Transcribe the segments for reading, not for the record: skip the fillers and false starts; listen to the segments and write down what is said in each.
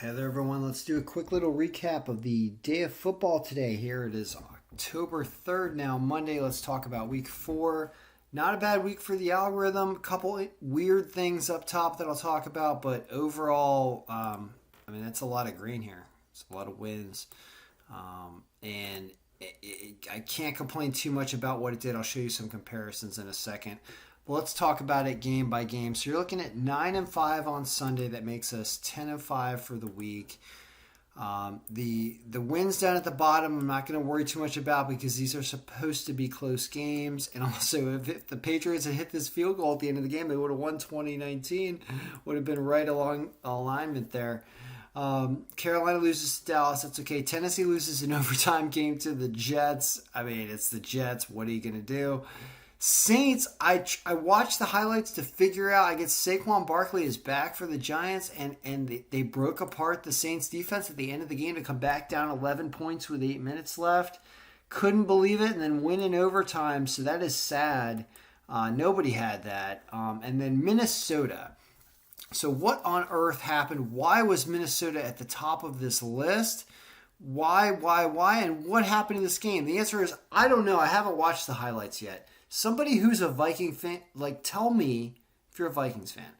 Hey there, everyone. Let's do a quick little recap of the day of football today. Here it is October 3rd now, Monday. Let's talk about week 4. Not a bad week for the algorithm. A couple weird things up top that I'll talk about, but overall, that's a lot of green here. It's a lot of wins. And I can't complain too much about what it did. I'll show you some comparisons in a second. Well, let's talk about it game by game. So you're looking at 9-5 on Sunday. That makes us 10-5 for the week. The wins down at the bottom, I'm not going to worry too much about because these are supposed to be close games. And also, if the Patriots had hit this field goal at the end of the game, they would have won 2019. Would have been right along alignment there. Carolina loses to Dallas. That's okay. Tennessee loses an overtime game to the Jets. I mean, it's the Jets. What are you going to do? Saints, I watched the highlights to figure out. I guess Saquon Barkley is back for the Giants, and they broke apart the Saints defense at the end of the game to come back down 11 points with 8 minutes left. Couldn't believe it, and then win in overtime, so that is sad. Nobody had that. And then Minnesota. So what on earth happened? Why was Minnesota at the top of this list? Why, and what happened in this game? The answer is, I don't know. I haven't watched the highlights yet. Somebody who's a Viking fan, tell me, if you're a Vikings fan,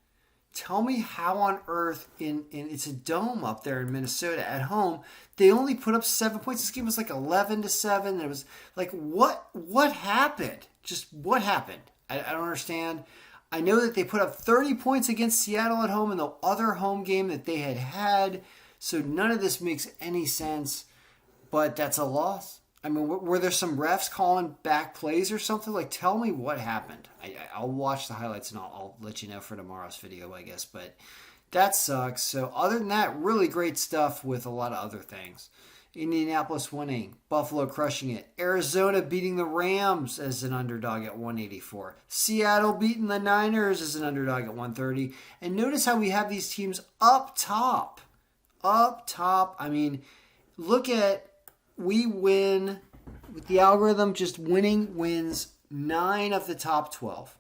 tell me how on earth in it's a dome up there in Minnesota at home, they only put up 7 points. This game was like 11-7. It was like, what happened? Just what happened? I don't understand. I know that they put up 30 points against Seattle at home in the other home game that they had. So none of this makes any sense, but that's a loss. I mean, were there some refs calling back plays or something? Tell me what happened. I'll watch the highlights and I'll let you know for tomorrow's video, I guess. But that sucks. So other than that, really great stuff with a lot of other things. Indianapolis winning. Buffalo crushing it. Arizona beating the Rams as an underdog at 184. Seattle beating the Niners as an underdog at 130. And notice how we have these teams up top. Up top. I mean, look at... We win, with the algorithm, just winning wins 9 of the top 12.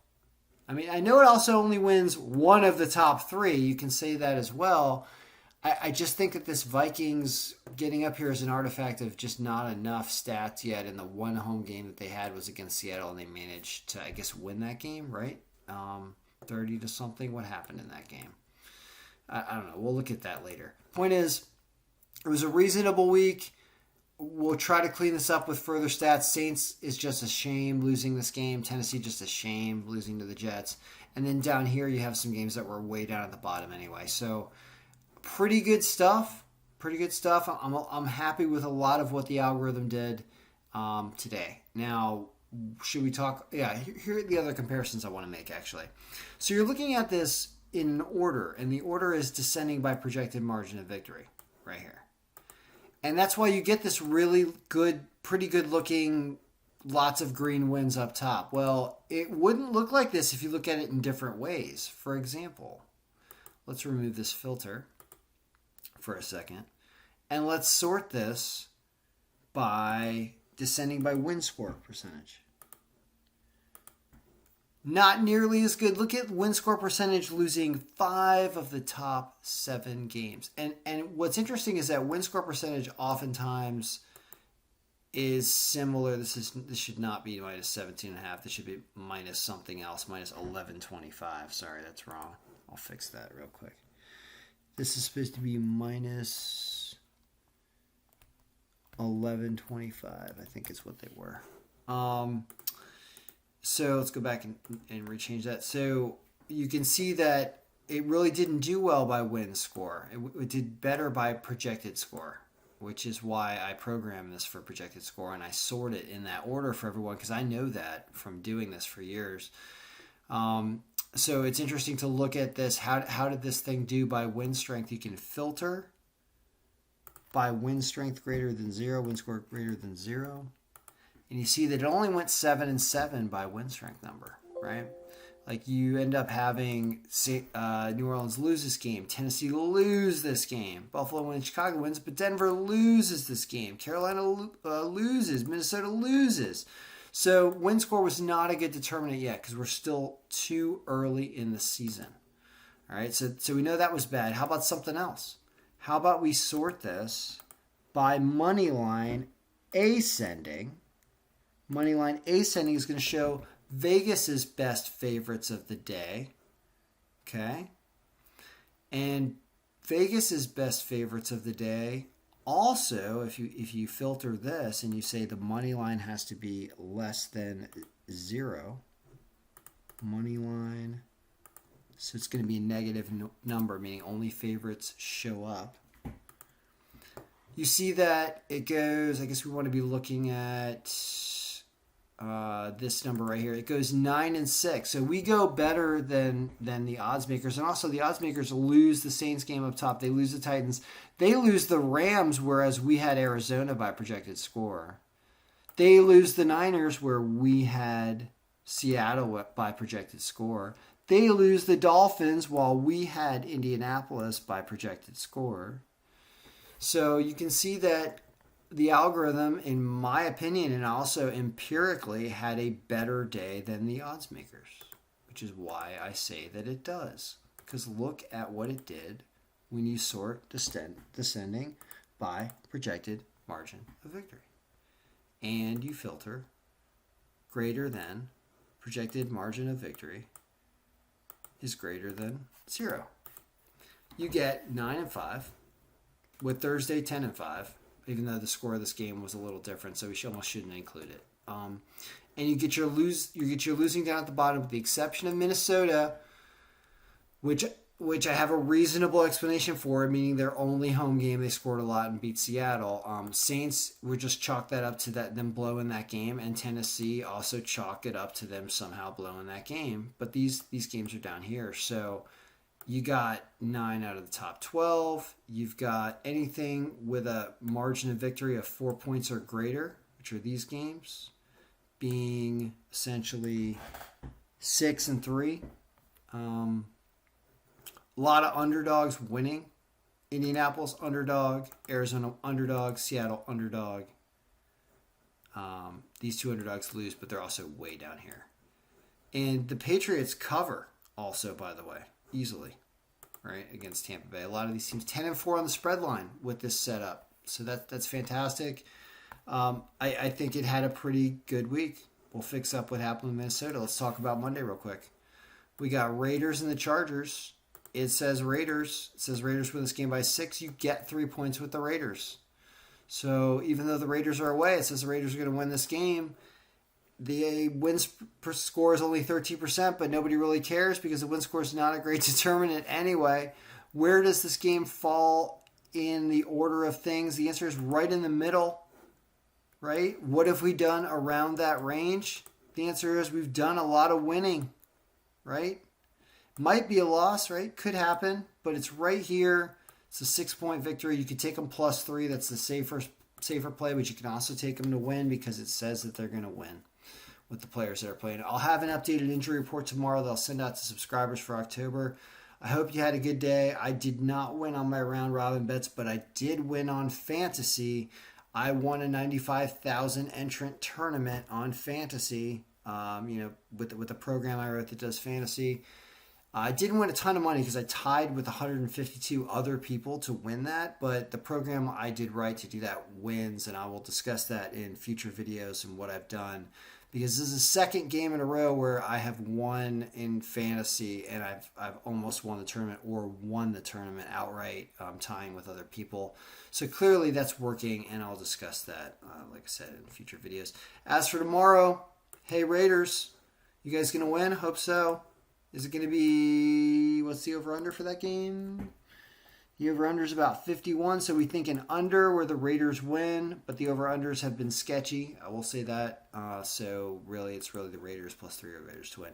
I mean, I know it also only wins 1 of the top 3. You can say that as well. I just think that this Vikings getting up here is an artifact of just not enough stats yet. And the one home game that they had was against Seattle, and they managed to, I guess, win that game, right? 30 to something. What happened in that game? I don't know. We'll look at that later. Point is, it was a reasonable week. We'll try to clean this up with further stats. Saints is just a shame losing this game. Tennessee just a shame losing to the Jets. And then down here you have some games that were way down at the bottom anyway. So pretty good stuff. Pretty good stuff. I'm happy with a lot of what the algorithm did today. Now, should we talk? Yeah, here are the other comparisons I want to make actually. So you're looking at this in order, and the order is descending by projected margin of victory right here. And that's why you get this really good, pretty good looking, lots of green wins up top. Well, it wouldn't look like this if you look at it in different ways. For example, let's remove this filter for a second. And let's sort this by descending by win score percentage. Not nearly as good. Look at win score percentage losing 5 of the top 7 games. And what's interesting is that win score percentage oftentimes is similar. This should not be minus 17.5. This should be minus something else, minus 11.25. Sorry, that's wrong. I'll fix that real quick. This is supposed to be minus 11.25. I think is what they were. So let's go back and rechange that. So you can see that it really didn't do well by win score. It did better by projected score, which is why I programmed this for projected score, and I sort it in that order for everyone because I know that from doing this for years. So it's interesting to look at this. How did this thing do by win strength? You can filter by win strength greater than 0, win score greater than 0. And you see that it only went 7-7 by win strength number, right? Like you end up having New Orleans lose this game, Tennessee lose this game, Buffalo wins, Chicago wins, but Denver loses this game, Carolina loses, Minnesota loses. So win score was not a good determinant yet because we're still too early in the season. All right, so we know that was bad. How about something else? How about we sort this by money line ascending? Money line ascending is going to show Vegas's best favorites of the day. Okay? And Vegas's best favorites of the day also, if you filter this and you say the money line has to be less than 0, money line, so it's going to be a negative number, meaning only favorites show up. You see that it goes, I guess we want to be looking at this number right here. It goes 9 and 6. So we go better than the odds makers. And also the odds makers lose the Saints game up top. They lose the Titans. They lose the Rams, whereas we had Arizona by projected score. They lose the Niners, where we had Seattle by projected score. They lose the Dolphins, while we had Indianapolis by projected score. So you can see that the algorithm, in my opinion, and also empirically, had a better day than the odds makers, which is why I say that it does. Because look at what it did when you sort descending by projected margin of victory. And you filter greater than projected margin of victory is greater than 0. You get 9 and 5 with Thursday 10 and 5. Even though the score of this game was a little different, so we almost shouldn't include it. And you get your losing down at the bottom, with the exception of Minnesota, which I have a reasonable explanation for, meaning their only home game they scored a lot and beat Seattle. Saints would just chalk that up to them blowing that game, and Tennessee also chalk it up to them somehow blowing that game. But these games are down here, so you got 9 out of the top 12. You've got anything with a margin of victory of 4 points or greater, which are these games, being essentially 6 and 3. A lot of underdogs winning. Indianapolis underdog, Arizona underdog, Seattle underdog. These two underdogs lose, but they're also way down here. And the Patriots cover also, by the way, easily, right, against Tampa Bay. A lot of these teams 10 and 4 on the spread line with this setup, so that's fantastic. I think it had a pretty good week. We'll fix up what happened in Minnesota. Let's talk about Monday real quick. We got Raiders and the Chargers. It says Raiders. It says Raiders win this game by 6. You get 3 points with the Raiders. So even though the Raiders are away, it says the Raiders are going to win this game. The win score is only 13%, but nobody really cares because the win score is not a great determinant anyway. Where does this game fall in the order of things? The answer is right in the middle, right? What have we done around that range? The answer is we've done a lot of winning, right? Might be a loss, right? Could happen, but it's right here. It's a 6-point victory. You could take them +3. That's the safer play, but you can also take them to win because it says that they're going to win with the players that are playing. I'll have an updated injury report tomorrow that I'll send out to subscribers for October. I hope you had a good day. I did not win on my round robin bets, but I did win on fantasy. I won a 95,000 entrant tournament on fantasy, with the program I wrote that does fantasy. I didn't win a ton of money because I tied with 152 other people to win that, but the program I did right to do that wins, and I will discuss that in future videos and what I've done, because this is the second game in a row where I have won in fantasy, and I've almost won the tournament or won the tournament outright, tying with other people. So clearly that's working, and I'll discuss that, like I said, in future videos. As for tomorrow, hey Raiders, you guys gonna win? Hope so. Is it going to be, what's the over-under for that game? The over-under is about 51, so we think an under where the Raiders win, but the over-unders have been sketchy. I will say that. So really, it's really the Raiders +3 or Raiders to win.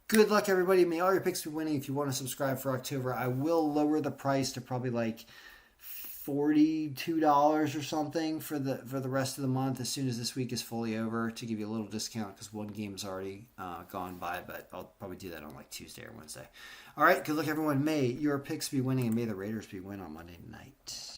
Good luck, everybody. May all your picks be winning. If you want to subscribe for October, I will lower the price to probably like $42 or something for the rest of the month as soon as this week is fully over, to give you a little discount because one game's already gone by, but I'll probably do that on like Tuesday or Wednesday. All right, good luck everyone. May your picks be winning and may the Raiders be winning on Monday night.